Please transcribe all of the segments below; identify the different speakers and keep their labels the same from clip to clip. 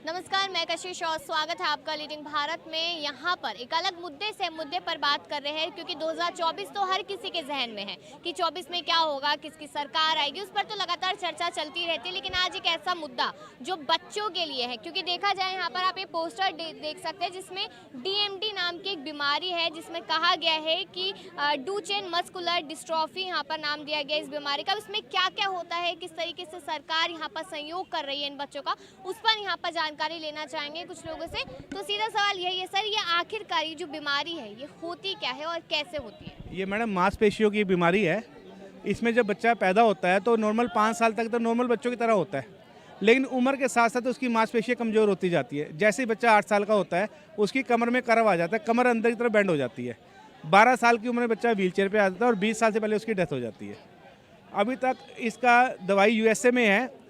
Speaker 1: नमस्कार, मैं कशिश और स्वागत है आपका लीडिंग भारत में। यहाँ पर एक अलग मुद्दे पर बात कर रहे हैं क्योंकि 2024 तो हर किसी के जहन में है कि 24 में क्या होगा, किसकी सरकार आएगी, उस पर तो लगातार चर्चा चलती रहती है। लेकिन आज एक ऐसा मुद्दा जो बच्चों के लिए है, क्योंकि देखा जाए यहाँ पर आप एक पोस्टर देख सकते हैं जिसमें DMD नाम की एक बीमारी है, जिसमें कहा गया है कि डुचेन मस्कुलर डिस्ट्रॉफी यहाँ पर नाम दिया गया इस बीमारी का। उसमें क्या क्या होता है, किस तरीके से सरकार यहाँ पर सहयोग कर रही है इन बच्चों का, उस पर यहाँ पर जानकारी लेना चाहेंगे कुछ लोगों से। तो सीधा सवाल यही है सर, ये आखिरकार ये जो बीमारी है ये होती क्या है और कैसे होती है?
Speaker 2: ये मैडम मांसपेशियों की बीमारी है। इसमें जब बच्चा पैदा होता है तो नॉर्मल 5 साल तक तो नॉर्मल बच्चों की तरह होता है, लेकिन उम्र के साथ साथ उसकी मांसपेशियाँ कमज़ोर होती जाती है। जैसे ही बच्चा 8 साल का होता है उसकी कमर में करव आ जाता है, कमर अंदर की तरफ बेंड हो जाती है। 12 साल की उम्र में बच्चा व्हीलचेयर पे आ जाता है और 20 साल से पहले उसकी डेथ हो जाती है। अभी तक इसका दवाई USA में है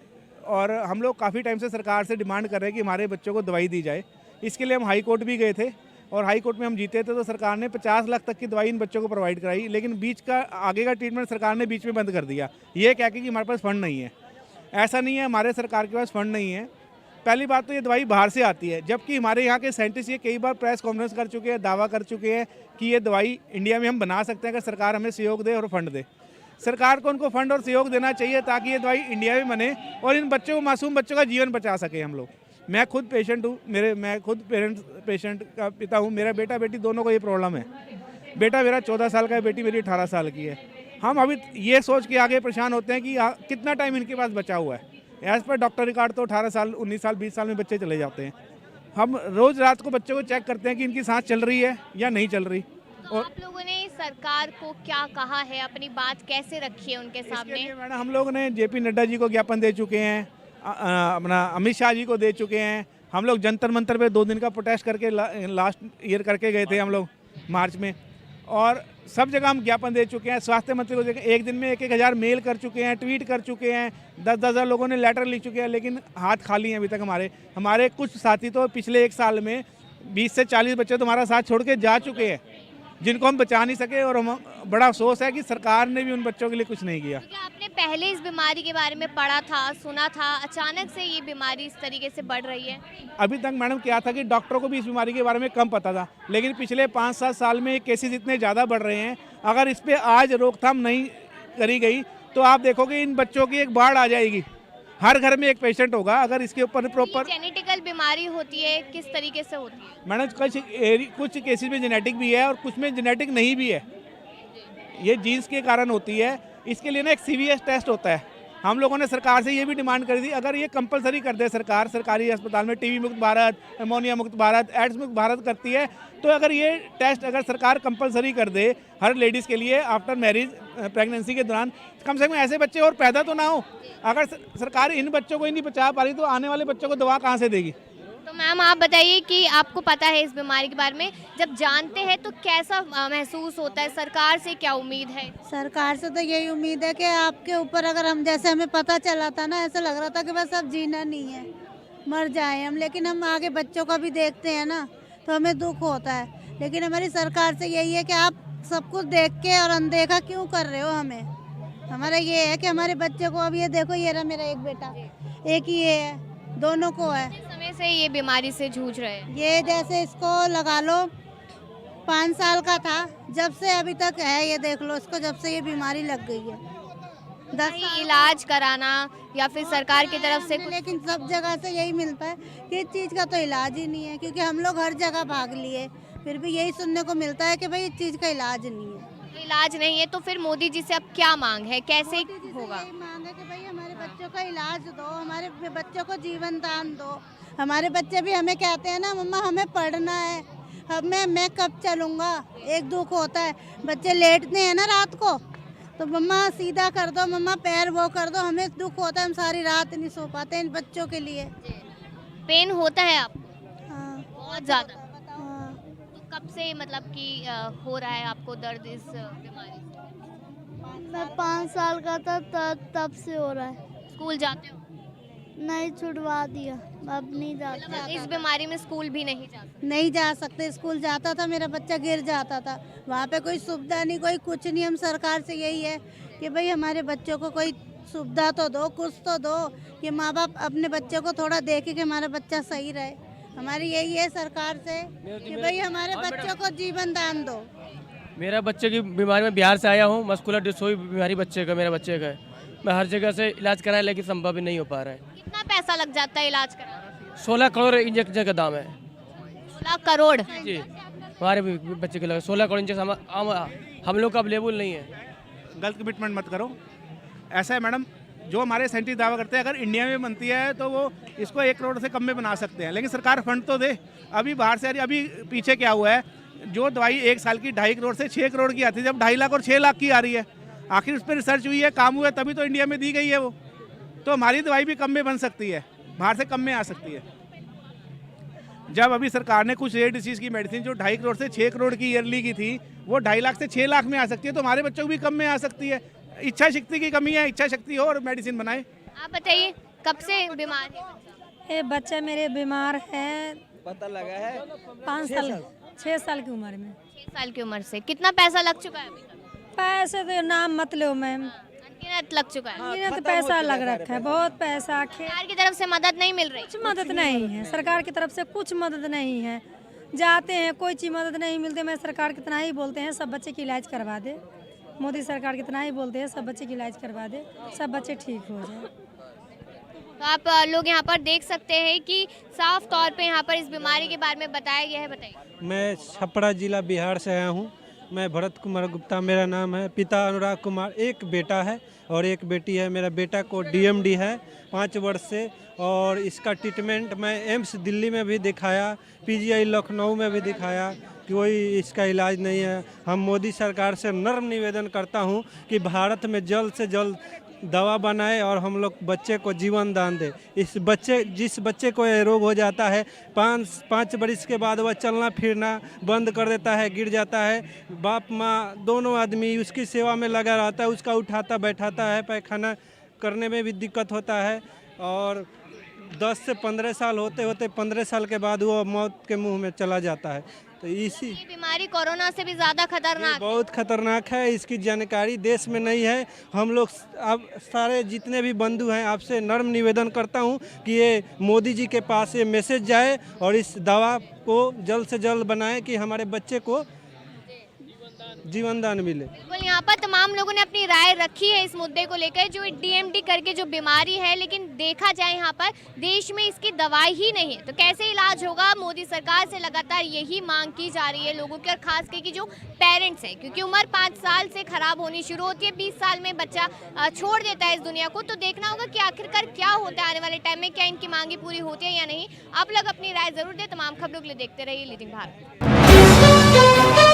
Speaker 2: और हम लोग काफ़ी टाइम से सरकार से डिमांड कर रहे हैं कि हमारे बच्चों को दवाई दी जाए। इसके लिए हम हाई कोर्ट भी गए थे और हाई कोर्ट में हम जीते थे, तो सरकार ने 50 लाख तक की दवाई इन बच्चों को प्रोवाइड कराई, लेकिन बीच का आगे का ट्रीटमेंट सरकार ने बीच में बंद कर दिया, ये कह के कि हमारे पास फंड नहीं है। ऐसा नहीं है, हमारे सरकार के पास फंड नहीं है। पहली बात तो ये दवाई बाहर से आती है, जबकि हमारे यहाँ के साइंटिस्ट ये कई बार प्रेस कॉन्फ्रेंस कर चुके हैं, दावा कर चुके हैं कि ये दवाई इंडिया में हम बना सकते हैं अगर सरकार हमें सहयोग दे और फंड दे। सरकार को उनको फंड और सहयोग देना चाहिए ताकि ये दवाई इंडिया में बने और इन बच्चों को, मासूम बच्चों का जीवन बचा सके हम लोग। मैं खुद पेशेंट हूँ, मैं खुद पेशेंट का पिता हूँ। मेरा बेटा बेटी दोनों को ये प्रॉब्लम है। बेटा मेरा 14 साल का है, बेटी मेरी 18 साल की है। हम अभी ये सोच के आगे परेशान होते हैं कि कितना टाइम इनके पास बचा हुआ है। एज पर डॉक्टर रिकॉर्ड तो 18 साल, 19 साल, 20 साल में बच्चे चले जाते हैं। हम रोज़ रात को बच्चों को चेक करते हैं कि इनकी सांस चल रही है या नहीं चल रही।
Speaker 1: तो आप लोगों ने सरकार को क्या कहा है, अपनी बात कैसे रखी है उनके सामने?
Speaker 2: मैडम हम लोग ने JP नड्डा जी को ज्ञापन दे चुके हैं, अपना अमित शाह जी को दे चुके हैं। हम लोग जंतर मंतर पे 2 दिन का प्रोटेस्ट करके लास्ट ईयर करके गए थे हम लोग मार्च में, और सब जगह हम ज्ञापन दे चुके हैं। स्वास्थ्य मंत्री को एक दिन में 1,000 मेल कर चुके हैं, ट्वीट कर चुके हैं, 10,000 लोगों ने लेटर लिख चुके हैं, लेकिन हाथ खाली हैं अभी तक। हमारे कुछ साथी तो पिछले 1 साल में 20 से 40 बच्चे तो हमारा साथ छोड़ के जा चुके हैं, जिनको हम बचा नहीं सके। और हम बड़ा अफसोस है कि सरकार ने भी उन बच्चों के लिए कुछ नहीं किया।
Speaker 1: आपने पहले इस बीमारी के बारे में पढ़ा था, सुना था, अचानक से ये बीमारी इस तरीके से बढ़ रही है?
Speaker 2: अभी तक मैडम क्या था कि डॉक्टरों को भी इस बीमारी के बारे में कम पता था, लेकिन पिछले 5-7 साल में केसेस इतने ज़्यादा बढ़ रहे हैं। अगर इस पर आज रोकथाम नहीं करी गई तो आप देखोगे इन बच्चों की एक बाढ़ आ जाएगी। हर घर में एक पेशेंट होगा अगर इसके ऊपर प्रॉपर।
Speaker 1: जेनेटिकल बीमारी होती है, किस तरीके से होती है?
Speaker 2: मैडम कुछ केसेस में जेनेटिक भी है और कुछ में जेनेटिक नहीं भी है। ये जीन्स के कारण होती है। इसके लिए ना एक CVS टेस्ट होता है। हम लोगों ने सरकार से ये भी डिमांड करी थी, अगर ये कंपलसरी कर दे सरकार, सरकारी अस्पताल में TB मुक्त भारत, अमोनिया मुक्त भारत, एड्स मुक्त भारत करती है, तो अगर ये टेस्ट अगर सरकार कंपलसरी कर दे हर लेडीज़ के लिए आफ्टर मैरिज, प्रेगनेंसी के दौरान, कम से कम ऐसे बच्चे और पैदा तो ना हो। अगर सरकार इन बच्चों को ही नहीं बचा पा रही तो आने वाले बच्चों को दवा कहाँ से देगी?
Speaker 1: तो मैम आप बताइए कि आपको पता है इस बीमारी के बारे में, जब जानते हैं तो कैसा महसूस होता है? सरकार से क्या उम्मीद है?
Speaker 3: सरकार से तो यही उम्मीद है कि आपके ऊपर, अगर हम जैसे हमें पता चला था ना, ऐसा लग रहा था कि बस अब जीना नहीं है, मर जाए हम, लेकिन हम आगे बच्चों का भी देखते हैं ना तो हमें दुख होता है। लेकिन हमारी सरकार से यही है कि आप सब कुछ देख के और अनदेखा क्यों कर रहे हो हमें। हमारा ये है कि हमारे बच्चे को, अब ये देखो, ये रहा मेरा एक बेटा, एक ही ये है, दोनों को है।
Speaker 1: किस समय से ये बीमारी से जूझ रहे हैं?
Speaker 3: ये जैसे इसको लगा लो 5 साल का था जब से अभी तक है, ये देख लो इसको जब से ये बीमारी लग गई है। 10
Speaker 1: इलाज कराना या फिर सरकार की तरफ से
Speaker 3: लेकिन सब जगह से यही मिलता है कि इस चीज़ का तो इलाज ही नहीं है, क्योंकि हम लोग हर जगह भाग लिए, फिर भी यही सुनने को मिलता है कि भाई इस चीज़ का इलाज नहीं है।
Speaker 1: इलाज नहीं है तो फिर मोदी जी से अब क्या मांग है, कैसे होगा?
Speaker 3: यही मांग है कि भाई हमारे बच्चों का इलाज दो, हमारे बच्चों को जीवन दान दो। हमारे बच्चे भी हमें कहते हैं ना, मम्मा हमें पढ़ना है, अब मैं कब चलूँगा। एक दुख होता है, बच्चे लेटते हैं ना रात को, तो मम्मा सीधा कर दो, मम्मा पैर वो कर दो, हमें दुख होता है, हम सारी रात नहीं सो पाते इन बच्चों के लिए।
Speaker 1: पेन होता है आपको?
Speaker 3: हाँ,
Speaker 1: बहुत ज़्यादा?
Speaker 3: हाँ।
Speaker 1: तो कब से मतलब कि हो रहा है आपको दर्द इस बीमारी से?
Speaker 4: मैं 5 साल का था तब से हो रहा है।
Speaker 1: स्कूल जाते हो?
Speaker 4: नहीं, छुड़वा दिया, अब नहीं जाते।
Speaker 1: मतलब इस बीमारी में स्कूल भी नहीं जाते?
Speaker 3: नहीं जा सकते। स्कूल जाता था, मेरा बच्चा गिर जाता था, वहाँ पे कोई सुविधा नहीं, कोई कुछ नहीं। हम सरकार से यही है कि भाई हमारे बच्चों को कोई सुविधा तो दो, कुछ तो दो कि माँ बाप अपने बच्चे को थोड़ा देखे कि हमारा बच्चा सही रहे। हमारी यही है सरकार से कि भाई हमारे बच्चों को जीवन दान दो।
Speaker 5: मेरा बच्चे की बीमारी में बिहार से आया हूँ, मस्कुलर डिस्ट्रोफी बीमारी मेरे बच्चे का है। मैं हर जगह से इलाज कराया लेकिन संभव ही नहीं हो पा रहा है।
Speaker 1: कितना पैसा लग जाता है इलाज कराने?
Speaker 5: 16 करोड़ इंजेक्शन का दाम है
Speaker 1: 16 करोड़।
Speaker 5: जी। हमारे भी बच्चे के लगे 16 करोड़ इंजेक्शन हम लोग का अवेलेबल नहीं है।
Speaker 2: गलत कमिटमेंट मत करो। ऐसा है मैडम, जो हमारे साइंटिस्ट दावा करते हैं अगर इंडिया में बनती है तो वो इसको 1 करोड़ से कम में बना सकते हैं, लेकिन सरकार फंड तो दे। अभी बाहर से अभी पीछे क्या हुआ है, जो दवाई 1 साल की 2.5 करोड़ से 6 करोड़ की आती थी, अब 2.5 लाख और 6 लाख की आ रही है। आखिर उस पर रिसर्च हुई है, काम हुआ है, तभी तो इंडिया में दी गई है वो। तो हमारी दवाई भी कम में बन सकती है, बाहर से कम में आ सकती है। जब अभी सरकार ने कुछ रेयर डिसीज की मेडिसिन जो 2.5 करोड़ से 6 करोड़ की ईयरली की थी, वो 2.5 लाख से 6 लाख में आ सकती है, तो हमारे बच्चों को भी कम में आ सकती है। इच्छा शक्ति की कमी है, इच्छा शक्ति हो और मेडिसिन बनाए।
Speaker 1: आप बताइए कब से बीमार है?
Speaker 6: ये बच्चा मेरे बीमार है,
Speaker 7: पता लगा है
Speaker 6: 5 साल 6 साल की उम्र में।
Speaker 1: 6 साल की उम्र से। कितना पैसा लग चुका है अभी तक?
Speaker 6: पैसे तो नाम मत लो मैम,
Speaker 1: अनगिनत लग चुका है।
Speaker 6: इन्हें तो पैसा लग रखा है, बहुत पैसा।
Speaker 1: सरकार की तरफ से मदद नहीं मिल रही।
Speaker 6: कुछ मदद नहीं है, सरकार की तरफ से कुछ मदद नहीं है। जाते हैं कोई चीज़ मदद नहीं मिलती। मैं सरकार कितना ही बोलते हैं सब बच्चे की इलाज करवा दे, मोदी सरकार कितना ही बोलते हैं सब बच्चे की इलाज करवा दे, सब बच्चे ठीक हो जाए।
Speaker 1: तो आप लोग यहाँ पर देख सकते हैं कि साफ तौर पे यहाँ पर इस बीमारी के बारे में बताया गया है। बताइए।
Speaker 8: मैं छपरा जिला बिहार से आया हूँ। मैं भरत कुमार गुप्ता मेरा नाम है। पिता अनुराग कुमार, एक बेटा है और एक बेटी है। मेरा बेटा को डीएमडी है 5 वर्ष से, और इसका ट्रीटमेंट मैं एम्स दिल्ली में भी दिखाया, पीजीआई लखनऊ में भी दिखाया, कोई इसका इलाज नहीं है। हम मोदी सरकार से नर्म निवेदन करता हूं कि भारत में जल्द से जल्द दवा बनाए और हम लोग बच्चे को जीवन दान दे। जिस बच्चे को ये रोग हो जाता है 5 बरस के बाद वह चलना फिरना बंद कर देता है, गिर जाता है। बाप माँ दोनों आदमी उसकी सेवा में लगा रहता है, उसका उठाता बैठाता है, पैखाना करने में भी दिक्कत होता है। और 10 से 15 साल होते होते 15 साल के बाद वो मौत के मुंह में चला जाता है। तो इसी
Speaker 1: ये बीमारी कोरोना से भी ज्यादा खतरनाक है।
Speaker 8: बहुत खतरनाक है, इसकी जानकारी देश में नहीं है। हम लोग अब सारे जितने भी बंधु हैं आपसे नर्म निवेदन करता हूं कि ये मोदी जी के पास ये मैसेज जाए और इस दवा को जल्द से जल्द बनाएं कि हमारे बच्चे को जीवन दान मिले।
Speaker 1: बिल्कुल, यहाँ पर तमाम लोगों ने अपनी राय रखी है इस मुद्दे को लेकर, जो डीएमडी करके जो बीमारी है, लेकिन देखा जाए यहाँ पर देश में इसकी दवाई ही नहीं है, तो कैसे इलाज होगा। मोदी सरकार से लगातार यही मांग की जा रही है लोगों की, और खास करके जो पेरेंट्स हैं, क्योंकि उम्र 5 साल से खराब होनी शुरू होती है। 20 साल में बच्चा छोड़ देता है इस दुनिया को, तो देखना होगा कि आखिरकार क्या होता है आने वाले टाइम में, क्या इनकी मांगी पूरी होती है या नहीं। आप लोग अपनी राय जरूर दें। तमाम खबरों के लिए देखते रहिए लीडिंग भारत।